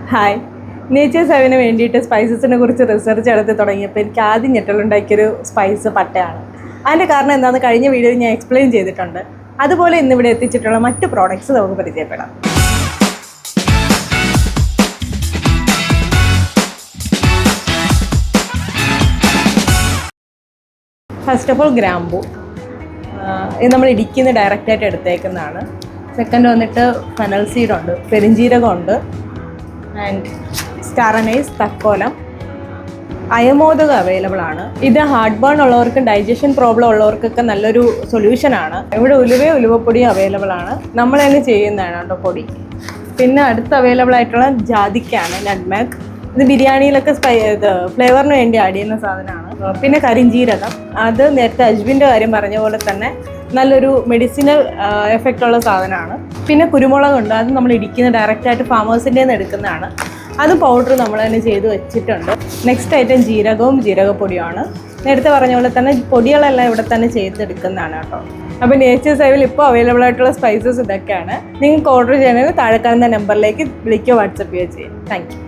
Hi. Natures ഹെവന് വേണ്ടിയിട്ട് സ്പൈസസിനെ കുറിച്ച് research നടത്തി തുടങ്ങിയപ്പോൾ എനിക്ക് ആദ്യം ഞെട്ടലുണ്ടാക്കിയൊരു സ്പൈസ് പട്ടയാണ്. അതിൻ്റെ കാരണം എന്താണെന്ന് കഴിഞ്ഞ വീഡിയോയിൽ ഞാൻ എക്സ്പ്ലെയിൻ ചെയ്തിട്ടുണ്ട്. അതുപോലെ ഇന്നിവിടെ എത്തിച്ചിട്ടുള്ള മറ്റ് പ്രോഡക്റ്റ്സ് നമുക്ക് പരിചയപ്പെടാം. ഫസ്റ്റ് ഓഫ് ഓൾ ഗ്രാമ്പൂ. ഇത് നമ്മൾ ഇടിക്കുന്ന ഡയറക്റ്റായിട്ട് എടുത്തേക്കുന്നതാണ്. സെക്കൻഡ് വന്നിട്ട് ഫെനൽ സീഡുണ്ട്, പെരിഞ്ജീരകമുണ്ട്, ആൻഡ് സ്റ്റാർ അനൈസ്, തക്കോലം, അയമോദകം അവൈലബിൾ ആണ്. ഇത് ഹാർട്ട് ബേൺ ഉള്ളവർക്കും ഡൈജഷൻ പ്രോബ്ലം ഉള്ളവർക്കൊക്കെ നല്ലൊരു സൊല്യൂഷനാണ്. ഇവിടെ ഉലുവപ്പൊടിയും അവൈലബിൾ ആണ്. നമ്മൾ തന്നെ ചെയ്യുന്നതാണ് കേട്ടോ പൊടി. പിന്നെ അടുത്ത് അവൈലബിൾ ആയിട്ടുള്ള ജാതിക്കാണ്, നട്ട്മാഗ്. ഇത് ബിരിയാണിയിലൊക്കെ ഫ്ലേവറിന് വേണ്ടി ആഡ് ചെയ്യുന്ന സാധനമാണ്. പിന്നെ കരിഞ്ജീരകം, അത് നേരത്തെ അജ്വിൻ്റെ കാര്യം പറഞ്ഞ പോലെ തന്നെ നല്ലൊരു മെഡിസിനൽ എഫക്റ്റ് ഉള്ള സാധനമാണ്. പിന്നെ കുരുമുളകുണ്ട്, അത് നമ്മൾ ഇടിക്കുന്ന ഡയറക്റ്റായിട്ട് ഫാമേഴ്സിൻ്റെ നിന്ന് എടുക്കുന്നതാണ്. അത് പൗഡർ നമ്മൾ തന്നെ ചെയ്ത് വെച്ചിട്ടുണ്ട്. നെക്സ്റ്റ് ഐറ്റം ജീരകവും ജീരകപ്പൊടിയുമാണ്. നേരത്തെ പറഞ്ഞ പോലെ തന്നെ പൊടികളെല്ലാം ഇവിടെ തന്നെ ചെയ്തെടുക്കുന്നതാണ് കേട്ടോ. അപ്പോൾ നേച്ചേഴ്സ് ഹെവനിൽ ഇപ്പോൾ അവൈലബിൾ ആയിട്ടുള്ള സ്പൈസസ് ഇതൊക്കെയാണ്. നിങ്ങൾക്ക് ഓർഡർ ചെയ്യണമെങ്കിൽ താഴെ കാണുന്ന നമ്പറിലേക്ക് വിളിക്കുകയോ വാട്സപ്പ് ചെയ്യുകയോ ചെയ്യാം. Thank you.